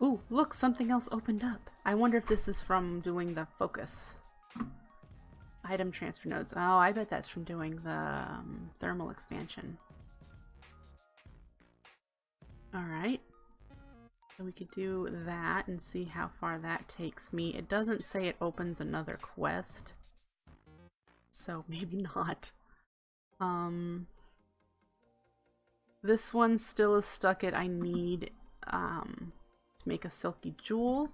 Ooh, look, something else opened up. I wonder if this is from doing the focus. Item transfer nodes. Oh, I bet that's from doing the thermal expansion. Alright. So we could do that and see how far that takes me. It doesn't say it opens another quest. So maybe not. This one still is stuck at I need to make a silky jewel.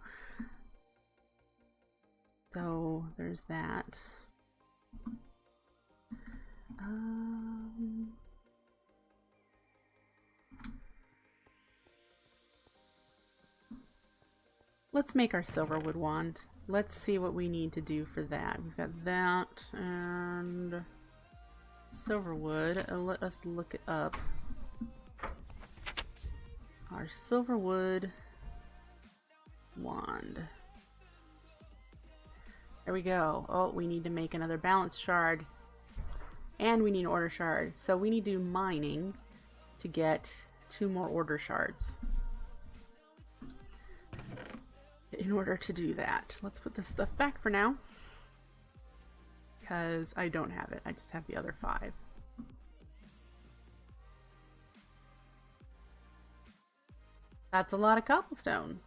So there's that. Let's make our Silverwood Wand. Let's see what we need to do for that. We've got that and Silverwood. Let us look it up. Our Silverwood Wand. There we go. Oh, we need to make another balance shard. And we need an order shard. So we need to do mining to get 2 more order shards. In order to do that, let's put this stuff back for now. Because I don't have it. I just have the other 5. That's a lot of cobblestone.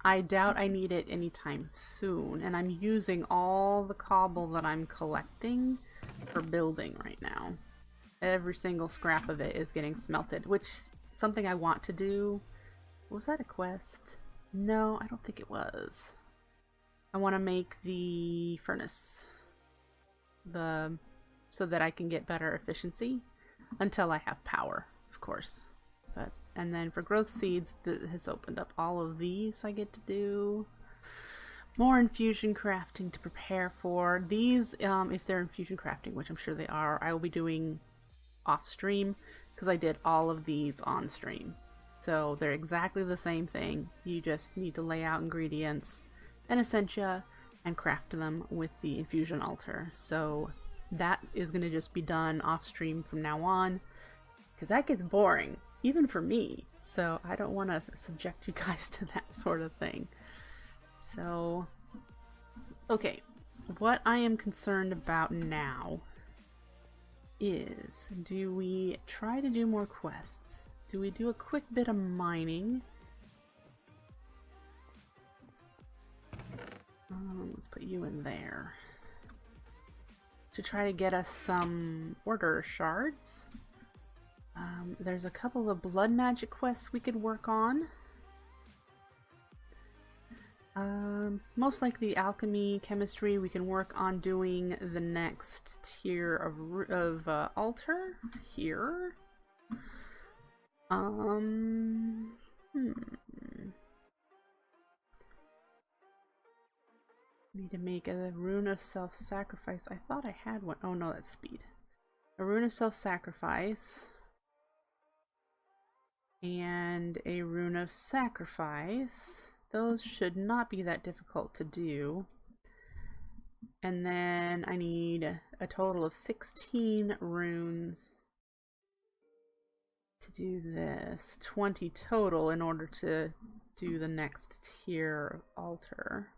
I doubt I need it anytime soon, and I'm using all the cobble that I'm collecting for building right now. Every single scrap of it is getting smelted, which is something I want to do. Was that a quest? No, I don't think it was. I want to make the furnace so that I can get better efficiency until I have power, of course. And then for growth seeds, that has opened up all of these I get to do. More infusion crafting to prepare for. These, if they're infusion crafting, which I'm sure they are, I will be doing off stream because I did all of these on stream. So they're exactly the same thing. You just need to lay out ingredients and essentia and craft them with the infusion altar. So that is going to just be done off stream from now on because that gets boring, even for me. So I don't want to subject you guys to that sort of thing. So, okay, what I am concerned about now is, do we try to do more quests? Do we do a quick bit of mining? Let's put you in there. To try to get us some order shards. There's a couple of blood magic quests we could work on. Most likely alchemy, chemistry, we can work on doing the next tier of altar here. Need to make a rune of self-sacrifice. I thought I had one. Oh no, that's speed. A rune of self-sacrifice. And a rune of sacrifice. Those should not be that difficult to do. And then I need a total of 16 runes to do this. 20 total in order to do the next tier altar.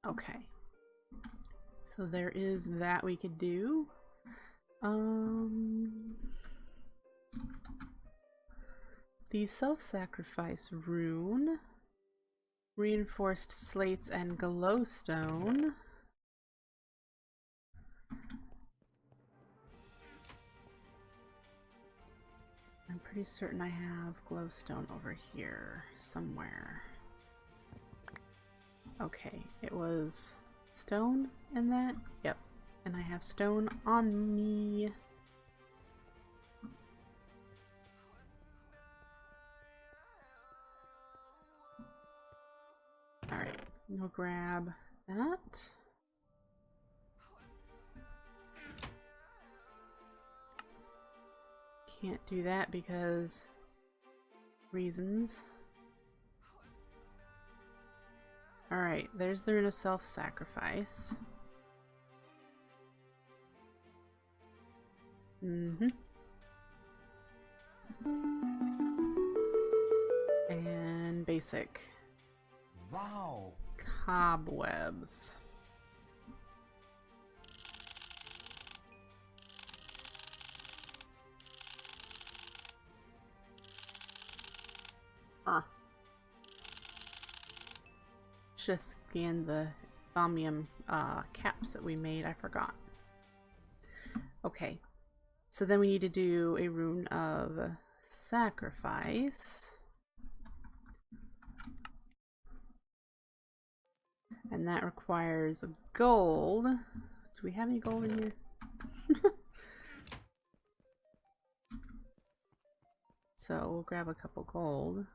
Okay. So there is that we could do. The self-sacrifice rune, reinforced slates and glowstone. I'm pretty certain I have glowstone over here somewhere. Okay, it was stone in that? Yep. And I have stone on me. Alright, we'll grab that. Can't do that because reasons. Alright, there's the rune of self-sacrifice. Mm-hmm. And basic. Wow. Cobwebs. Huh. Just scan the thaumium caps that we made. I forgot. Okay. So then we need to do a rune of sacrifice. And that requires gold. Do we have any gold in here? So we'll grab a couple gold.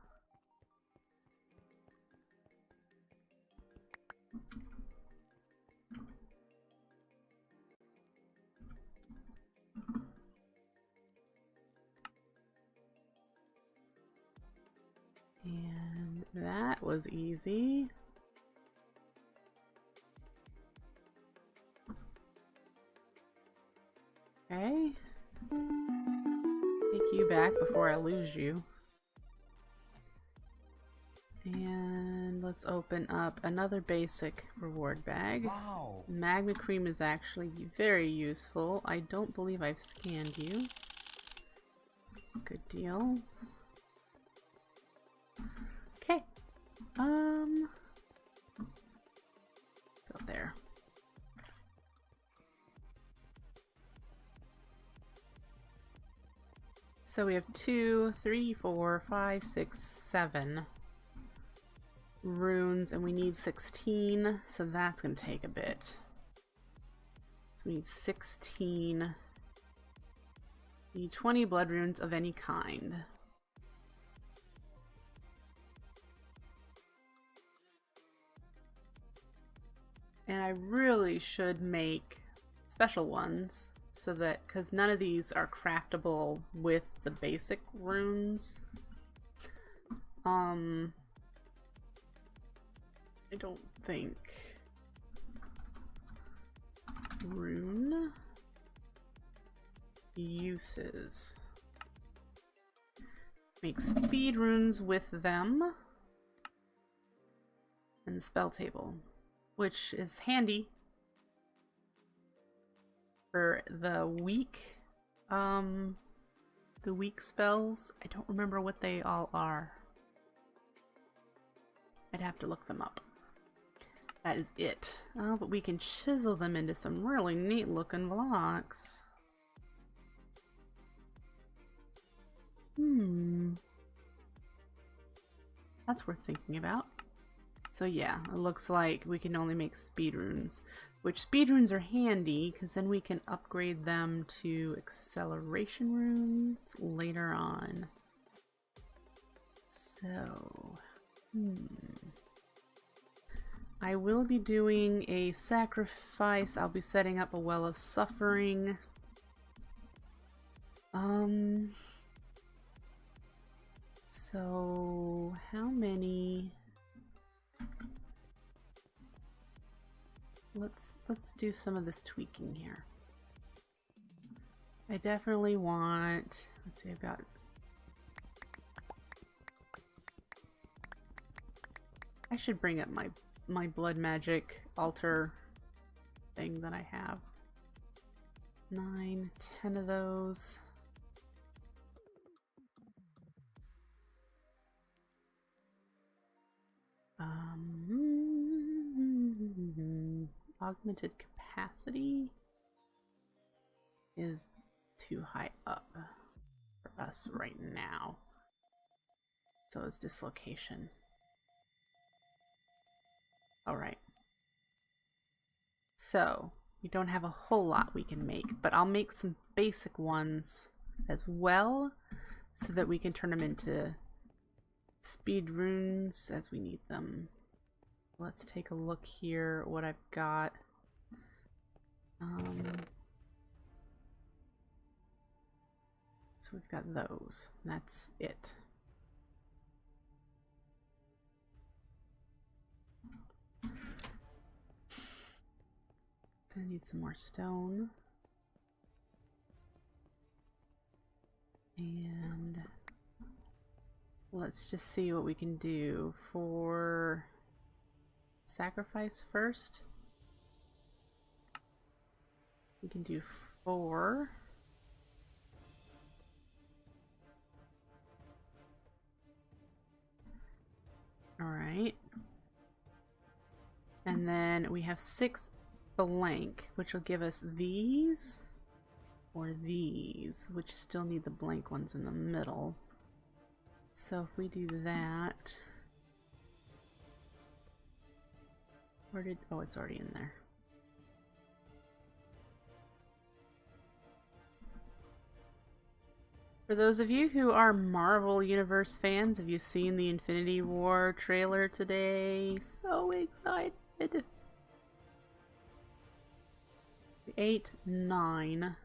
And that was easy. Okay. Take you back before I lose you. And let's open up another basic reward bag. Wow. Magma cream is actually very useful. I don't believe I've scanned you. Good deal. Okay. Go there. So we have 2, 3, 4, 5, 6, 7 runes, and we need 16, so that's going to take a bit. So we need 16. We need 20 blood runes of any kind. And I really should make special ones, so that, because none of these are craftable with the basic runes. I don't think. Rune uses. Make speed runes with them. And the spell table, which is handy for the weak spells. I don't remember what they all are. I'd have to look them up. That is it. Oh, but we can chisel them into some really neat looking blocks. That's worth thinking about. So yeah, it looks like we can only make speed runes, which speed runes are handy because then we can upgrade them to acceleration runes later on. So, I will be doing a sacrifice. I'll be setting up a well of suffering. So how many? Let's do some of this tweaking here. I definitely want, let's see, I've got, I should bring up my blood magic altar thing that I have. 9, 10 of those. Augmented capacity is too high up for us right now. So is dislocation. Alright. So, we don't have a whole lot we can make, but I'll make some basic ones as well so that we can turn them into speed runes as we need them. Let's take a look here what I've got. So we've got those. That's it. Gonna need some more stone. let's just see what we can do for sacrifice first. We can do 4. All right. And then we have 6 blank, which will give us these or these, which still need the blank ones in the middle. So if we do that, where did, oh, it's already in there. For those of you who are Marvel Universe fans, have you seen the Infinity War trailer today? So excited. 8, 9.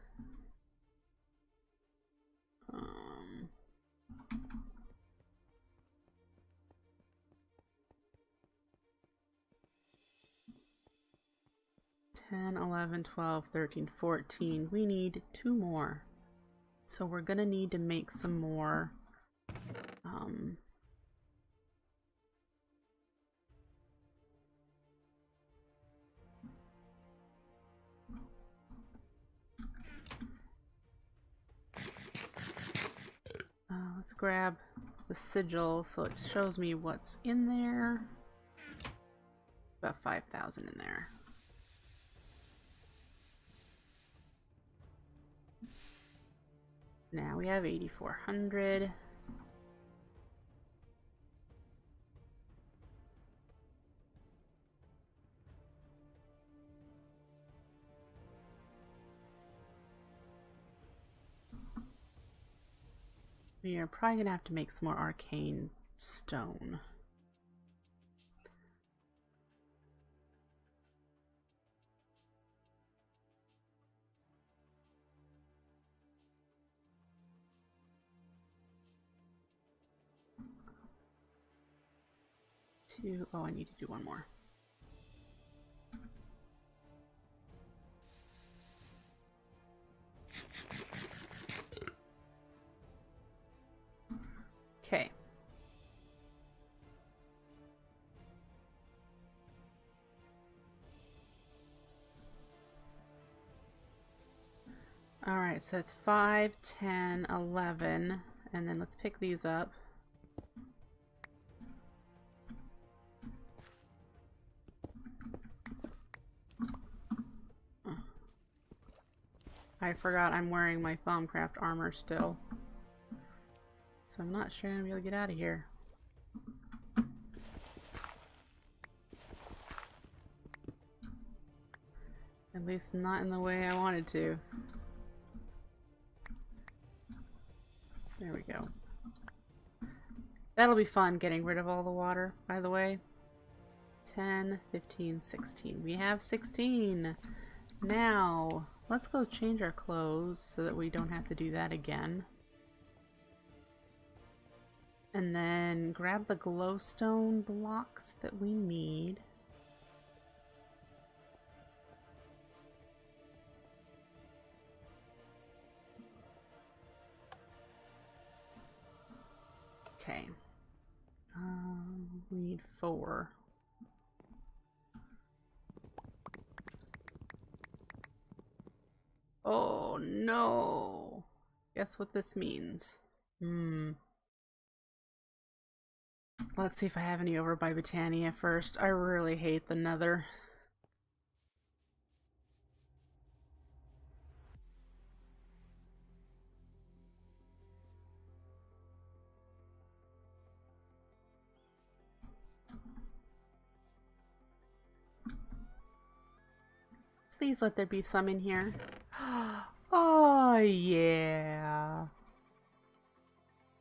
10, 11, 12, 13, 14. We need 2 more. So we're gonna need to make some more let's grab the sigil so it shows me what's in there. About 5,000 in there. Now we have 8,400. We are probably gonna have to make some more arcane stone. Oh, I need to do one more. Okay. All right, so it's 5, 10, 11, and then let's pick these up. I forgot I'm wearing my Thaumcraft armor still. So I'm not sure I'm gonna be able to get out of here. At least not in the way I wanted to. There we go. That'll be fun getting rid of all the water, by the way. 10, 15, 16. We have 16! Now, let's go change our clothes so that we don't have to do that again. And then grab the glowstone blocks that we need. Okay. We need 4. Oh no! Guess what this means? Let's see if I have any over by Botania first. I really hate the Nether. Please let there be some in here. Oh, yeah.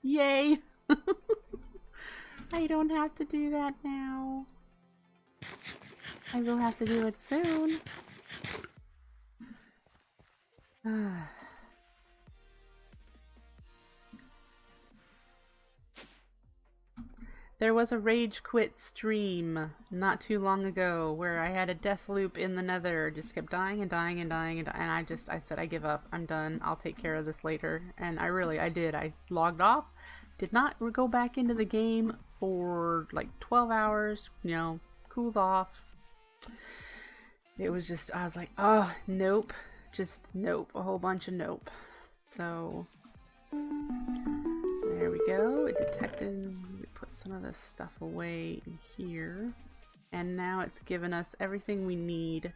Yay. I don't have to do that now. I will have to do it soon. There was a rage quit stream not too long ago where I had a death loop in the Nether, just kept dying and dying and dying and dying, and I said I give up, I'm done, I'll take care of this later. And I did. I logged off, did not go back into the game for like 12 hours, you know, cooled off. It was just, I was like, oh, nope. Just nope. A whole bunch of nope. So, there we go. It detected. We put some of this stuff away in here. And now it's given us everything we need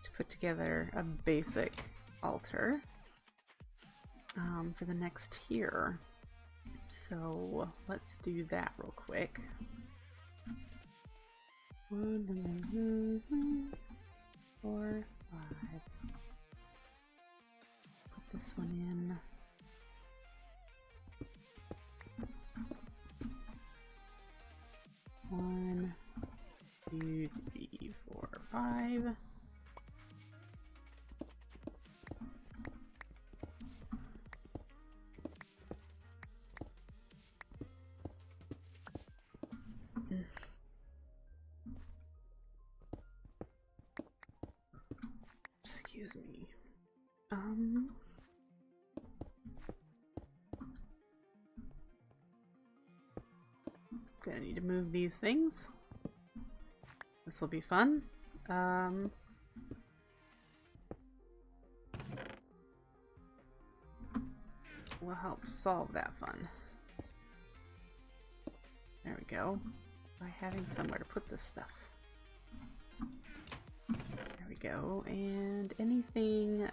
to put together a basic altar for the next tier. So let's do that real quick. 1, 2, 3, 4, 5. Put this one in. One, 2, 3, 4, 5. Excuse me. Gonna need to move these things. This will be fun. Will help solve that fun. There we go. By having somewhere to put this stuff. There we go. And anything...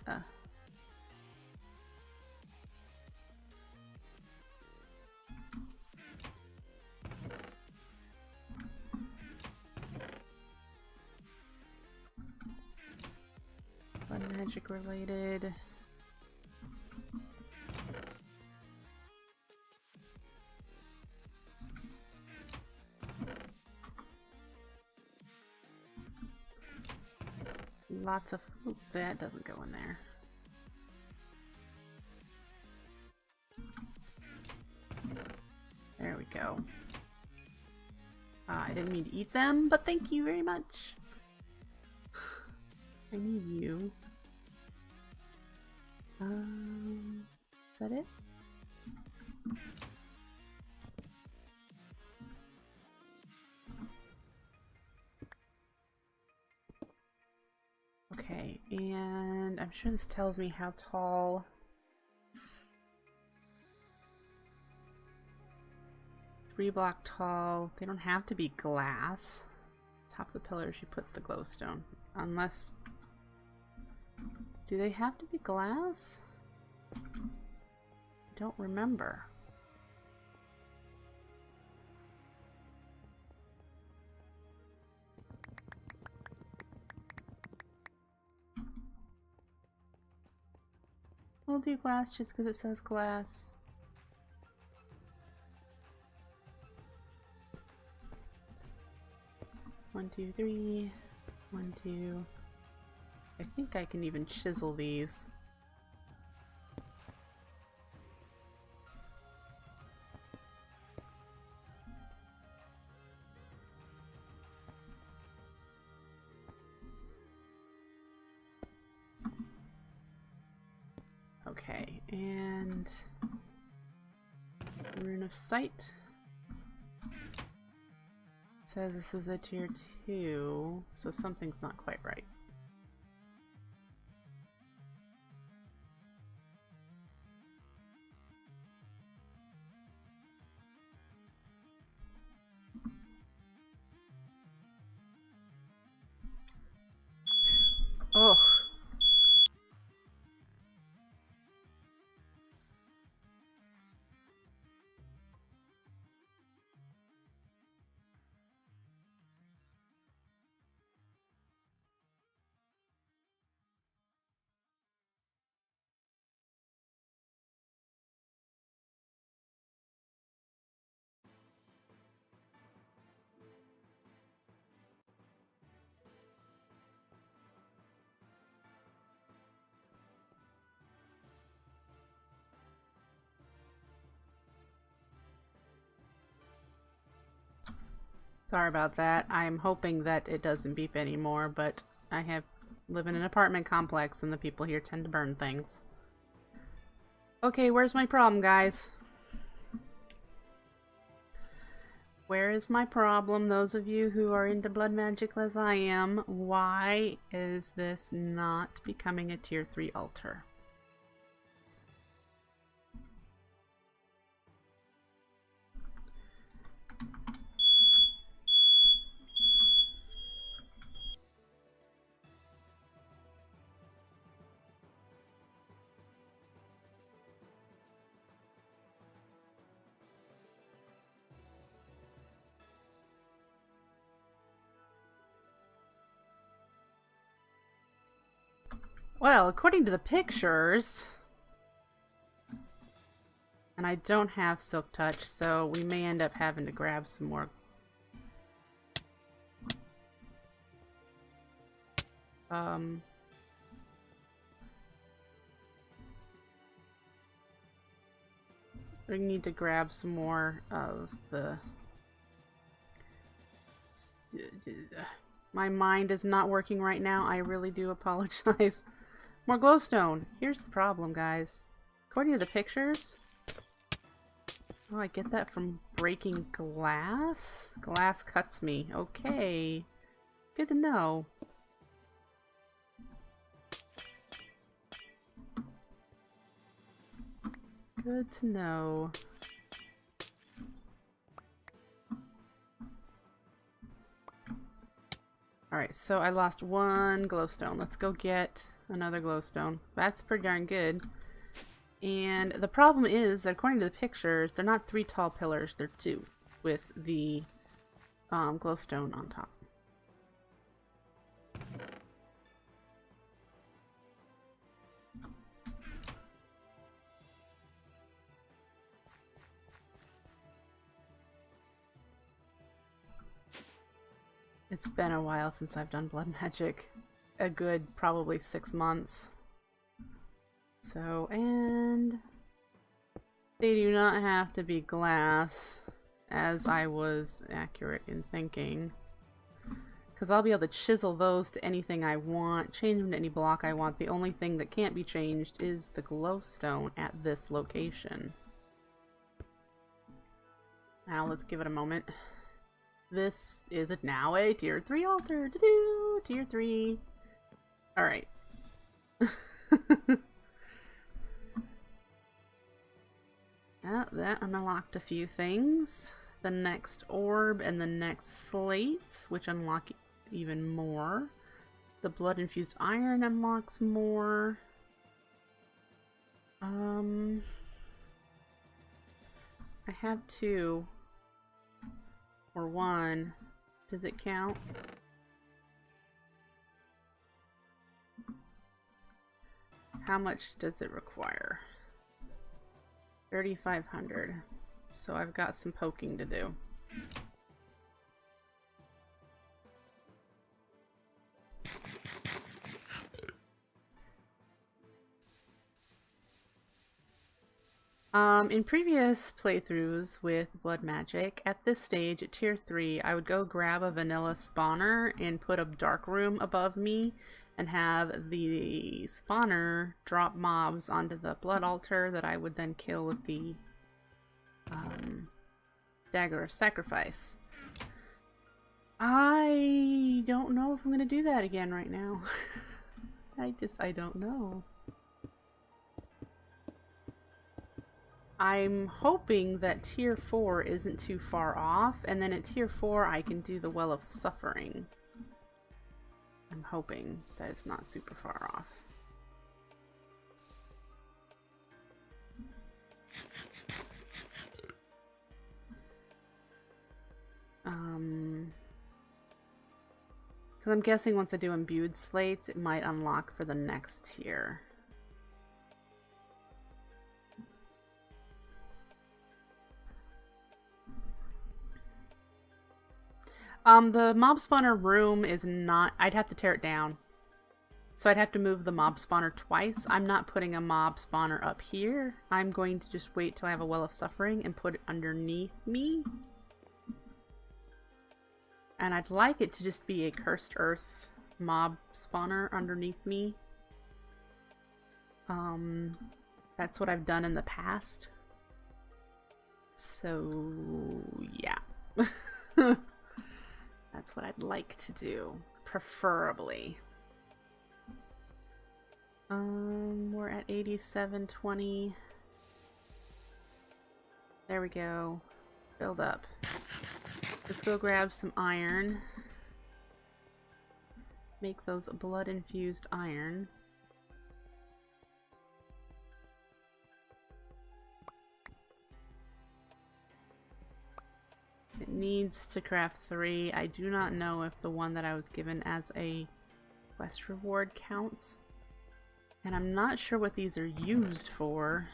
magic related. Lots of... Ooh, that doesn't go in there. There we go. I didn't mean to eat them, but thank you very much. I need you. Is that it? Okay, and I'm sure this tells me how tall. 3 block tall. They don't have to be glass. Top of the pillars, you put the glowstone. Unless... Do they have to be glass? I don't remember. We'll do glass just because it says glass. One, 2, 3. 1, 2. I think I can even chisel these. Okay, and Rune of Sight. It says this is a tier 2, so something's not quite right. Oh. Sorry about that. I'm hoping that it doesn't beep anymore, but I live in an apartment complex and the people here tend to burn things. Okay, where's my problem, guys? Where is my problem? Those of you who are into blood magic as I am, why is this not becoming a tier 3 altar? Well, according to the pictures, and I don't have Silk Touch, so we may end up having to grab some more. We need to grab some more of the... My mind is not working right now. I really do apologize. More glowstone. Here's the problem, guys. According to the pictures... Oh, I get that from breaking glass? Glass cuts me. Okay. Good to know. Good to know. Alright, so I lost one glowstone. Let's go get another glowstone. That's pretty darn good. And the problem is, that according to the pictures, they're not 3 tall pillars, they're 2 with the glowstone on top. It's been a while since I've done blood magic. A good probably 6 months. So, and they do not have to be glass, as I was accurate in thinking. Because I'll be able to chisel those to anything I want, change them to any block I want. The only thing that can't be changed is the glowstone at this location. Now let's give it a moment. This is it now a tier 3 altar. Doo-doo! Tier 3. Alright. That unlocked a few things. The next orb and the next slates, which unlock even more. The blood infused iron unlocks more. I have 2. Or 1. Does it count? How much does it require? 3,500. So I've got some poking to do. In previous playthroughs with blood magic, at this stage, at tier 3, I would go grab a vanilla spawner and put a dark room above me and have the spawner drop mobs onto the blood altar that I would then kill with the dagger of sacrifice. I don't know if I'm going to do that again right now. I don't know. I'm hoping that tier 4 isn't too far off, and then at tier 4 I can do the Well of Suffering. I'm hoping that it's not super far off. Because I'm guessing once I do imbued slates, it might unlock for the next tier. The mob spawner room is not... I'd have to tear it down. So I'd have to move the mob spawner twice. I'm not putting a mob spawner up here. I'm going to just wait till I have a Well of Suffering and put it underneath me. And I'd like it to just be a Cursed Earth mob spawner underneath me. That's what I've done in the past. So, yeah. That's what I'd like to do, preferably. We're at 8720. There we go. Build up. Let's go grab some iron. Make those blood-infused iron. It needs to craft 3. I do not know if the one that I was given as a quest reward counts. And I'm not sure what these are used for.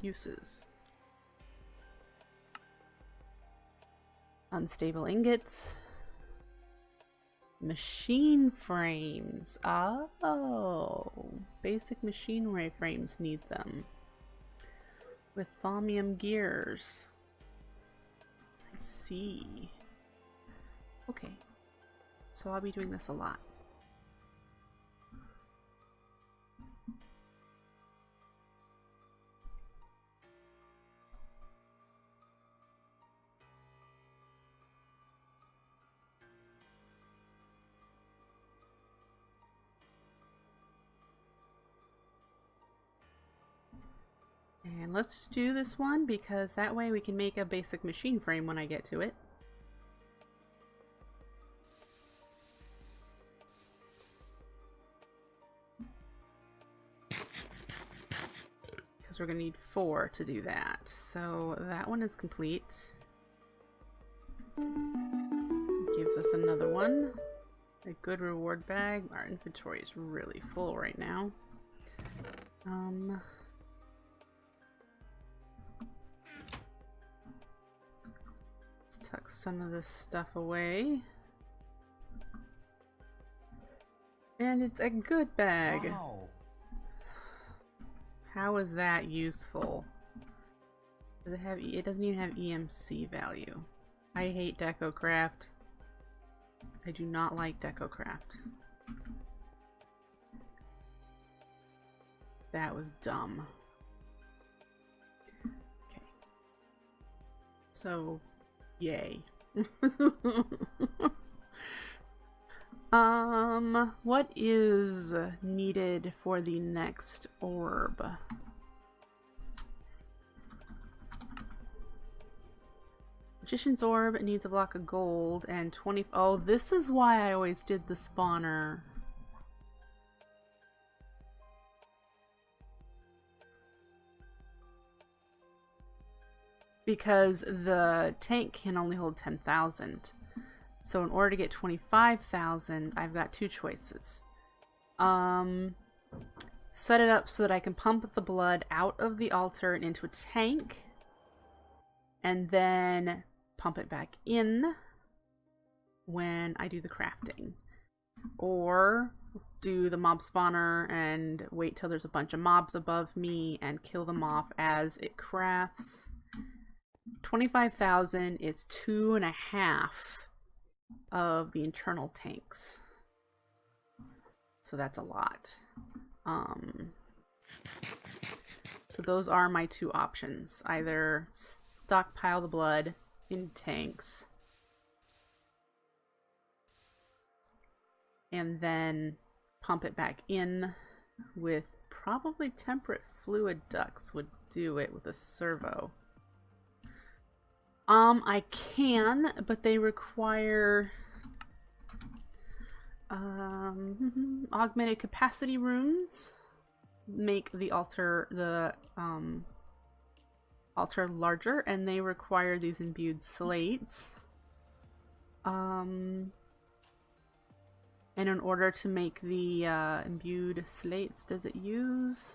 Uses. Unstable ingots. Machine frames. Oh. Basic machinery frames need them. With thaumium gears. I see. Okay. So I'll be doing this a lot. And let's just do this one because that way we can make a basic machine frame when I get to it. Because we're going to need 4 to do that. So that one is complete. Gives us another one. A good reward bag. Our inventory is really full right now. Tuck some of this stuff away. And it's a good bag. Wow. How is that useful? Does it have it doesn't even have EMC value. I hate DecoCraft. I do not like DecoCraft. That was dumb. Okay. So yay. What is needed for the next orb? Magician's Orb needs a block of gold and 20. Oh, this is why I always did the spawner. Because the tank can only hold 10,000. So in order to get 25,000, I've got 2 choices. Set it up so that I can pump the blood out of the altar and into a tank. And then pump it back in when I do the crafting. Or do the mob spawner and wait till there's a bunch of mobs above me and kill them off as it crafts. 25,000 is 2.5 of the internal tanks. So that's a lot. So those are my 2 options. Either stockpile the blood in tanks and then pump it back in with probably temperate fluid ducts would do it with a servo. I can, but they require augmented capacity runes. Make the altar altar larger, and they require these imbued slates. And in order to make the imbued slates, does it use?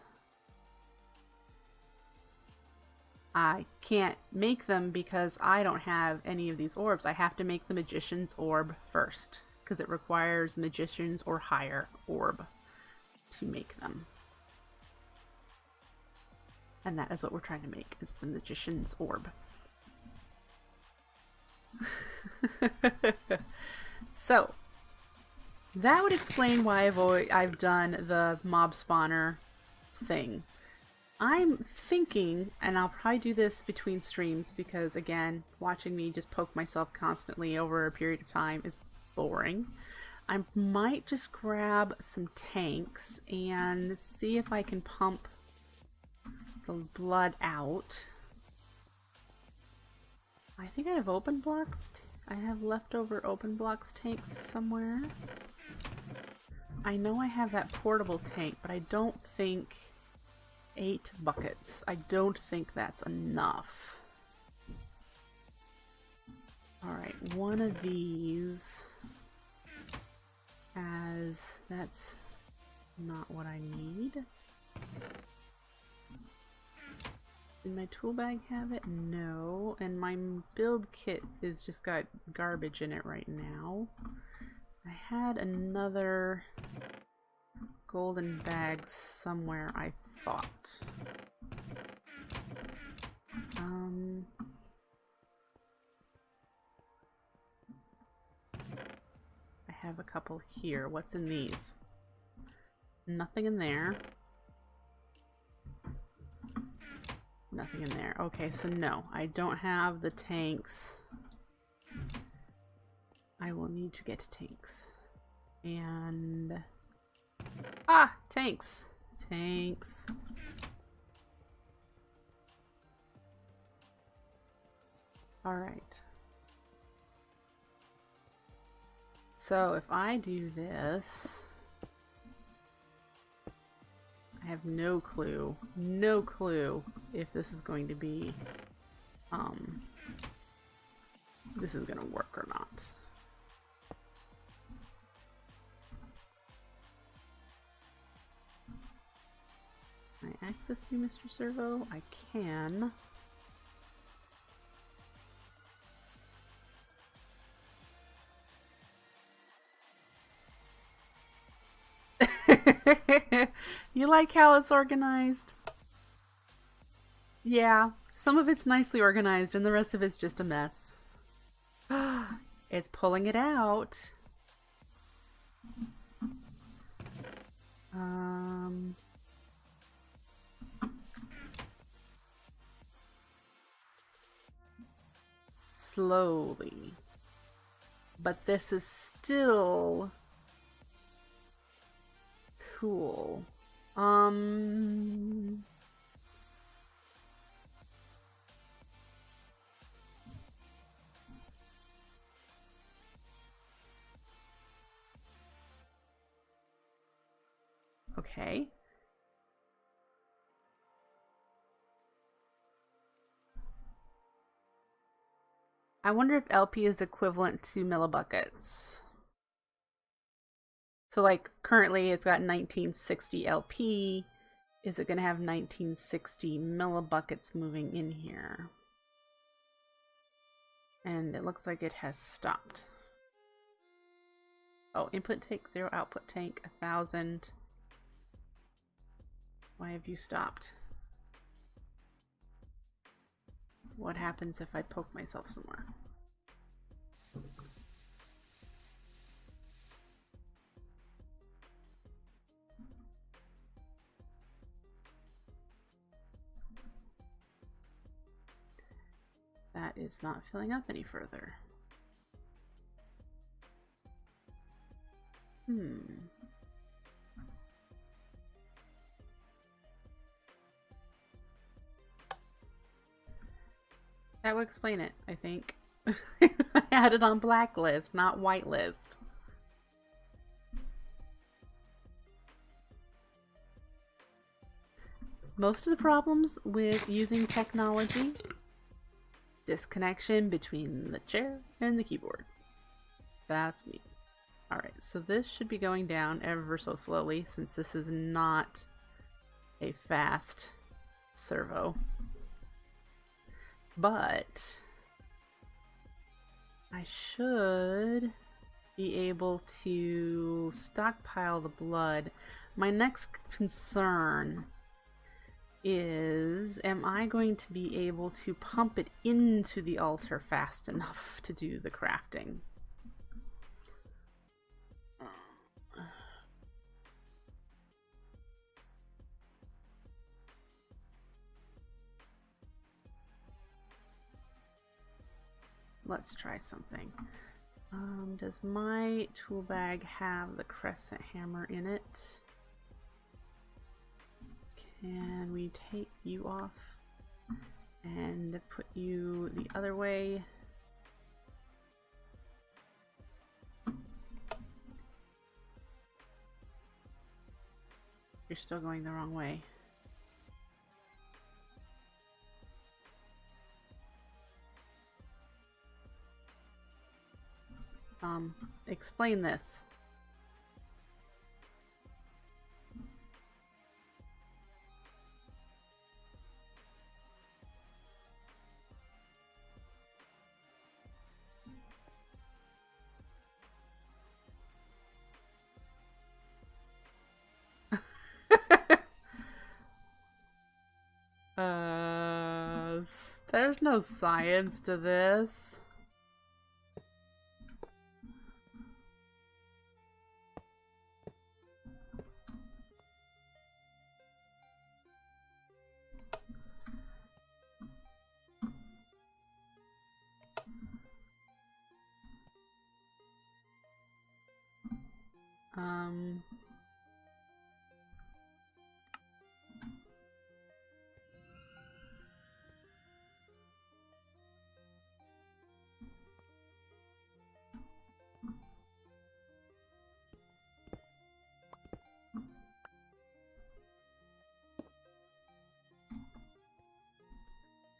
I can't make them because I don't have any of these orbs. I have to make the Magician's Orb first, because it requires Magician's or higher orb to make them. And that is what we're trying to make, is the Magician's Orb. So, that would explain why I've done the mob spawner thing. I'm thinking, and I'll probably do this between streams because, again, watching me just poke myself constantly over a period of time is boring. I might just grab some tanks and see if I can pump the blood out. I think I have open blocks. I have leftover open blocks tanks somewhere. I know I have that portable tank, but I don't think 8 buckets. I don't think that's enough. Alright, one of these, as that's not what I need. Did my tool bag have it? No. And my build kit is just got garbage in it right now. I had another golden bag somewhere, I thought. I have a couple here. What's in these? Nothing in there. Nothing in there. Okay, so no, I don't have the tanks. I will need to get tanks. And... ah! Tanks! Tanks. Alright. So if I do this... I have no clue if this is going to be, this is going to work or not. Can I access you, Mr. Servo? I can. You like how it's organized? Yeah, some of it's nicely organized and the rest of it's just a mess. It's pulling it out. Slowly. But this is still cool. Okay. I wonder if LP is equivalent to millibuckets. So like currently it's got 1960 LP. Is it going to have 1960 millibuckets moving in here? And it looks like it has stopped. Oh, input tank 0, output tank 1000. Why have you stopped? What happens if I poke myself somewhere? That is not filling up any further. That would explain it, I think. I had it on blacklist, not whitelist. Most of the problems with using technology, disconnection between the chair and the keyboard. That's me. Alright, so this should be going down ever so slowly since this is not a fast servo. But I should be able to stockpile the blood. My next concern is, am I going to be able to pump it into the altar fast enough to do the crafting? let's try something. Does my tool bag have the crescent hammer in it? Can we take you off and put you the other way? You're still going the wrong way. Explain this. There's no science to this.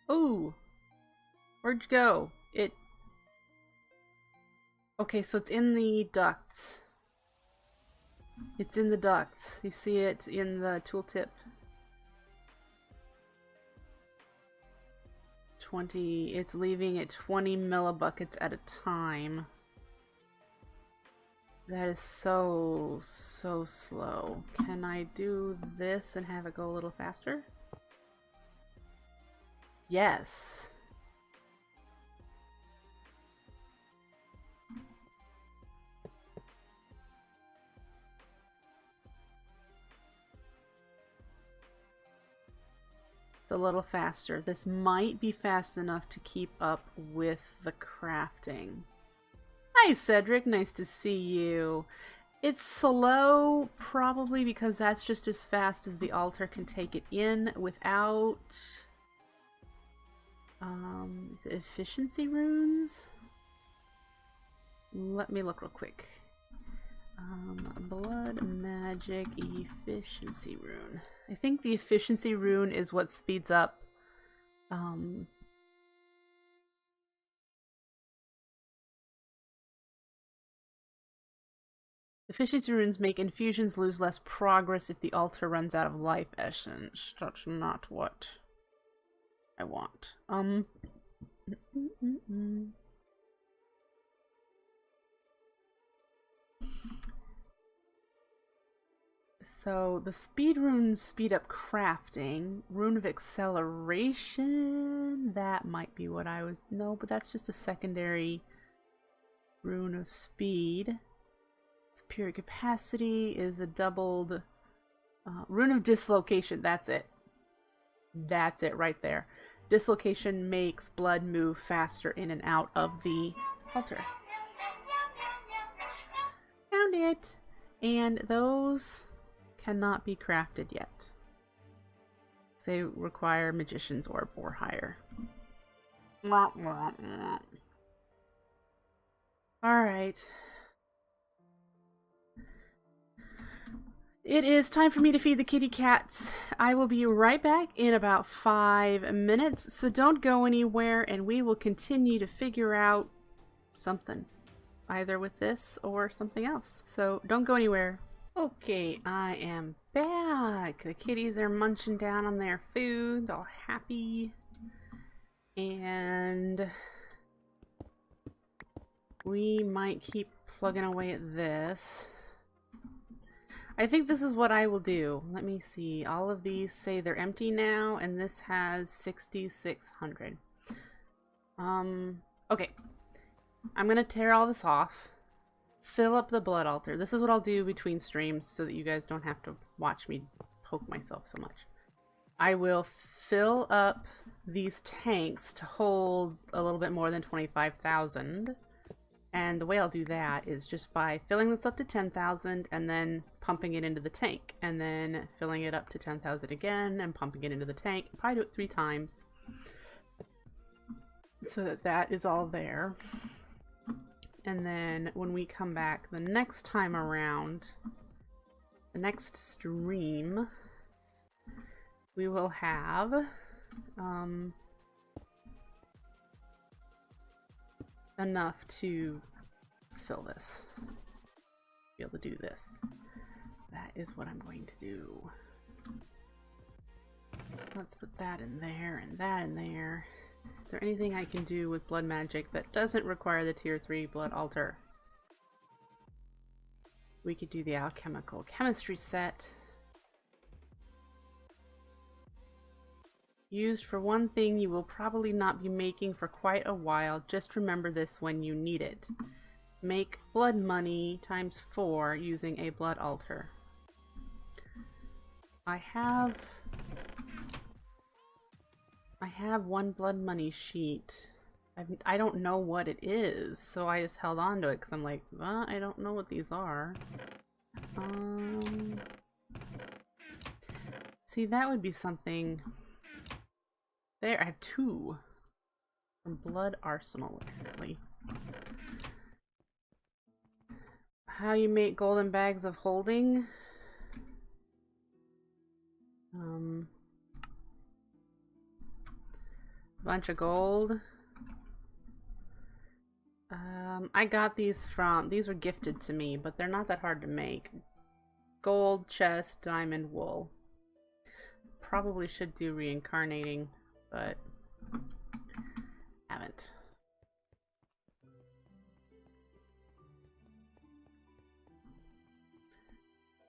Ooh, where'd you go? Okay, so it's in the ducts. It's in the ducts. You see it in the tooltip. 20, it's leaving at 20 millibuckets at a time. That is so slow. Can I do this and have it go a little faster? Yes. It's a little faster. This might be fast enough to keep up with the crafting. Hi, Cedric. Nice to see you. It's slow, probably because that's just as fast as the altar can take it in without... is it efficiency runes? Let me look real quick. Blood magic efficiency rune. I think the efficiency rune is what speeds up efficiency runes make infusions lose less progress if the altar runs out of life essence. That's not what I want. So the speed runes speed up crafting. Rune of acceleration, that might be what I was... No, but that's just a secondary rune of speed. Superior capacity is a doubled... rune of dislocation, that's it. That's it right there. Dislocation makes blood move faster in and out of the altar. Found it! And those cannot be crafted yet. They require magician's orb or higher. Alright. It is time for me to feed the kitty cats. I will be right back in about 5 minutes, so don't go anywhere and we will continue to figure out something. Either with this or something else. So don't go anywhere. Okay, I am back. The kitties are munching down on their food, all happy. And we might keep plugging away at this. I think this is what I will do. Let me see. All of these say they're empty now, and this has 6,600. Okay. I'm gonna tear all this off. Fill up the blood altar. This is what I'll do between streams so that you guys don't have to watch me poke myself so much. I will fill up these tanks to hold a little bit more than 25,000. And the way I'll do that is just by filling this up to 10,000 and then pumping it into the tank. And then filling it up to 10,000 again and pumping it into the tank. Probably do it 3 times. So that that is all there. And then when we come back the next time around, the next stream, we will have enough to fill this. Be able to do this. That is what I'm going to do. Let's put that in there and that in there. Is there anything I can do with blood magic that doesn't require the tier 3 blood altar? We could do the Alchemical Chemistry Set. Used for one thing you will probably not be making for quite a while. Just remember this when you need it. Make blood money times 4 using a blood altar. I have 1 blood money sheet. I don't know what it is, so I just held on to it because I'm like, well, I don't know what these are. See, that would be something. There, I have 2 from Blood Arsenal, apparently. How you make golden bags of holding? Bunch of gold. I got these were gifted to me, but they're not that hard to make. Gold, chest, diamond, wool. Probably should do reincarnating, but haven't.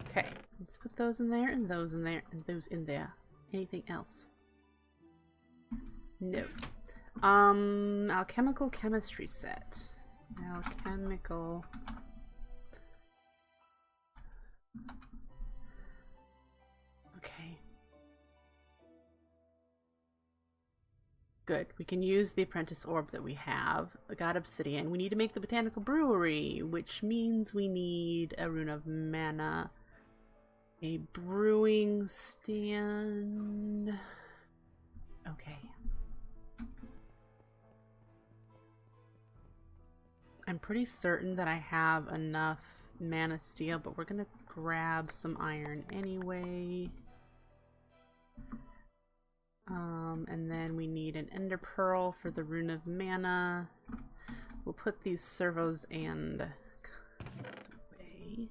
Okay, let's put those in there, and those in there, and those in there. Anything else? No. Alchemical Chemistry Set. Alchemical. Okay. Good. We can use the apprentice orb that we have. I got obsidian. We need to make the Botanical Brewery, which means we need a Rune of Mana, a brewing stand. Okay. I'm pretty certain that I have enough mana steel, but we're gonna grab some iron anyway. And then we need an ender pearl for the Rune of Mana. We'll put these servos and away.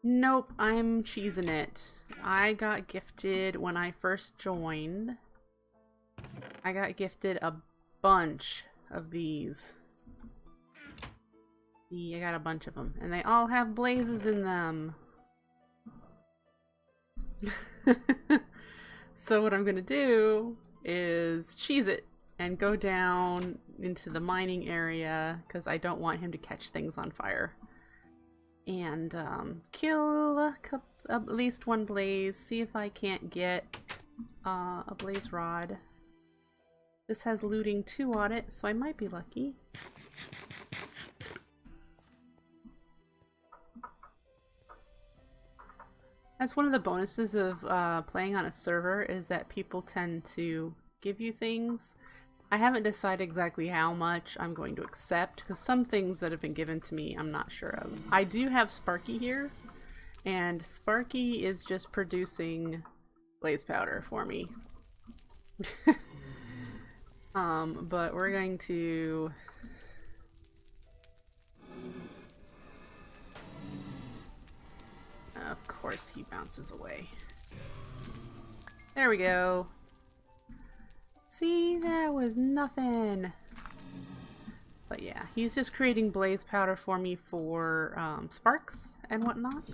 Nope, I'm cheesing it. I got gifted when I first joined. I got gifted a bunch of these. See, I got a bunch of them, and they all have blazes in them. So what I'm gonna do is cheese it and go down into the mining area because I don't want him to catch things on fire. And kill at least 1 blaze. See if I can't get a blaze rod. This has looting 2 on it, so I might be lucky. That's one of the bonuses of playing on a server, is that people tend to give you things. I haven't decided exactly how much I'm going to accept, because some things that have been given to me I'm not sure of. I do have Sparky here, and Sparky is just producing blaze powder for me. But we're going to... Of course he bounces away. There we go. See, that was nothing. But yeah, he's just creating blaze powder for me for sparks and whatnot.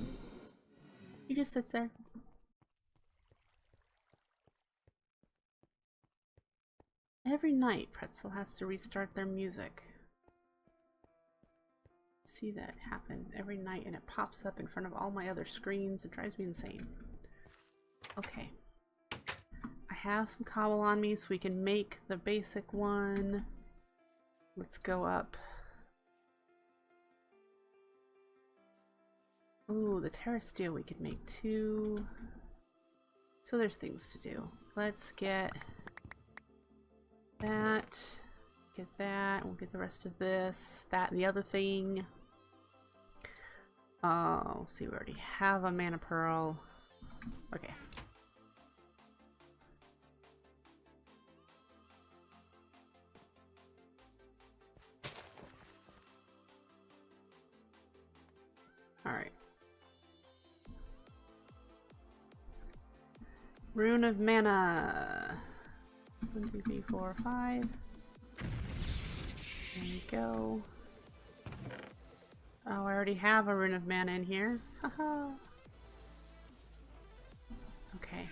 He just sits there. Every night, Pretzel has to restart their music. See that happen every night, and it pops up in front of all my other screens. It drives me insane. Okay. I have some cobble on me so we can make the basic one. Let's go up. Ooh, the terrace steel we could make too. So there's things to do. Let's get that. Get that. We'll get the rest of this. That and the other thing. Oh, see, we already have a mana pearl. Okay. Alright. Rune of Mana. 1, 2, 3, 4, 5. There we go. Oh, I already have a Rune of Mana in here. Haha. Okay.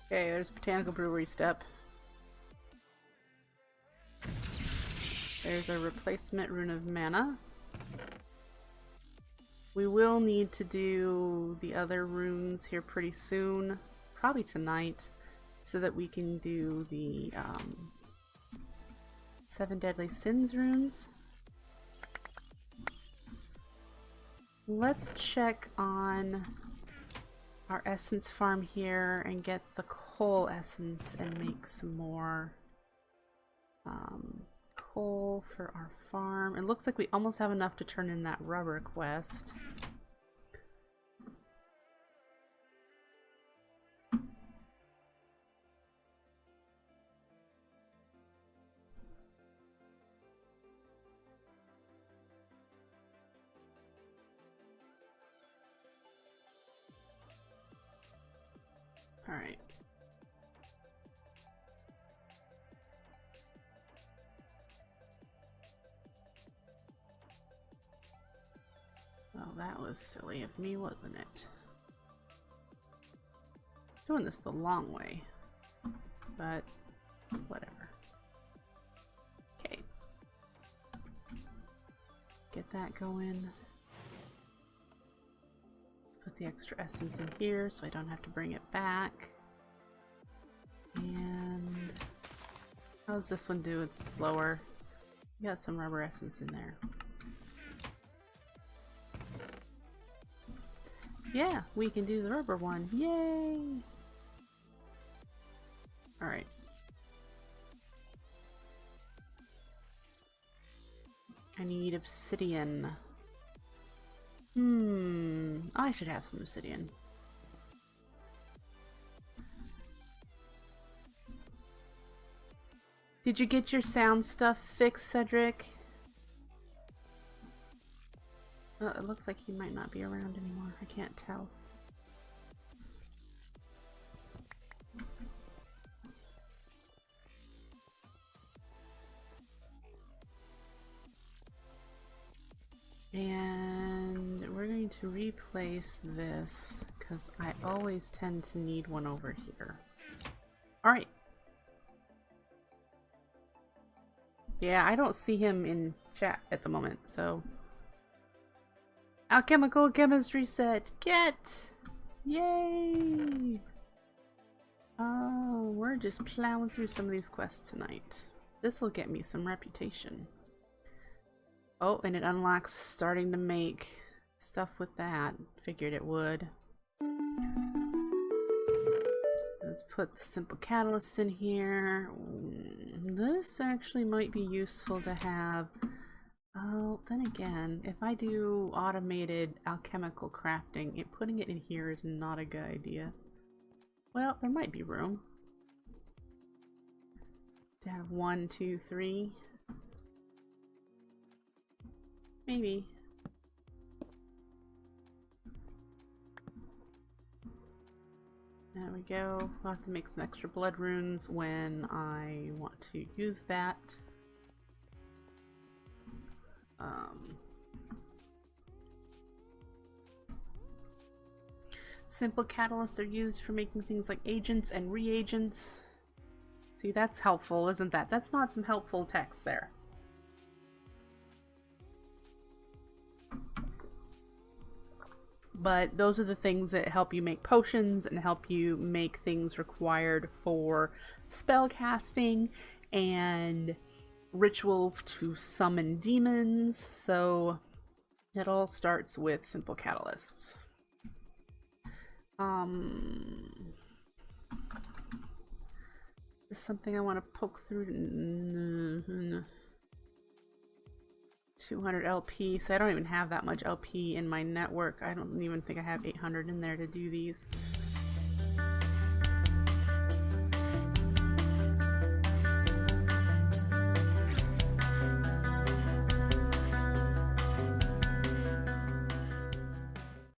Okay, there's Botanical Brewery step. There's a replacement Rune of Mana. We will need to do the other runes here pretty soon, probably tonight, so that we can do the 7 Deadly Sins runes. Let's check on our essence farm here and get the coal essence and make some more coal for our farm. It looks like we almost have enough to turn in that rubber quest. All right. Well, that was silly of me, wasn't it? Doing this the long way, but whatever. Okay. Get that going. Put the extra essence in here so I don't have to bring it back. And how's this one do? It's slower. We got some rubber essence in there. Yeah, we can do the rubber one. Yay! Alright. I need obsidian. I should have some obsidian. Did you get your sound stuff fixed, Cedric? It looks like he might not be around anymore. I can't tell. And we're going to replace this because I always tend to need one over here. Alright. Yeah, I don't see him in chat at the moment, so... Alchemical Chemistry Set! Get! Yay! Oh, we're just plowing through some of these quests tonight. This will get me some reputation. Oh, and it unlocks starting to make stuff with that. Figured it would. Let's put the simple catalyst in here. This actually might be useful to have. Oh, then again, if I do automated alchemical crafting, putting it in here is not a good idea. Well, there might be room to have 1, 2, 3. Maybe. There we go. I'll have to make some extra blood runes when I want to use that. Simple catalysts are used for making things like agents and reagents. See, that's helpful, isn't that? That's not some helpful text there. But those are the things that help you make potions and help you make things required for spell casting and rituals to summon demons. So it all starts with simple catalysts. Is something I want to poke through. 200 LP, so I don't even have that much LP in my network. I don't even think I have 800 in there to do these.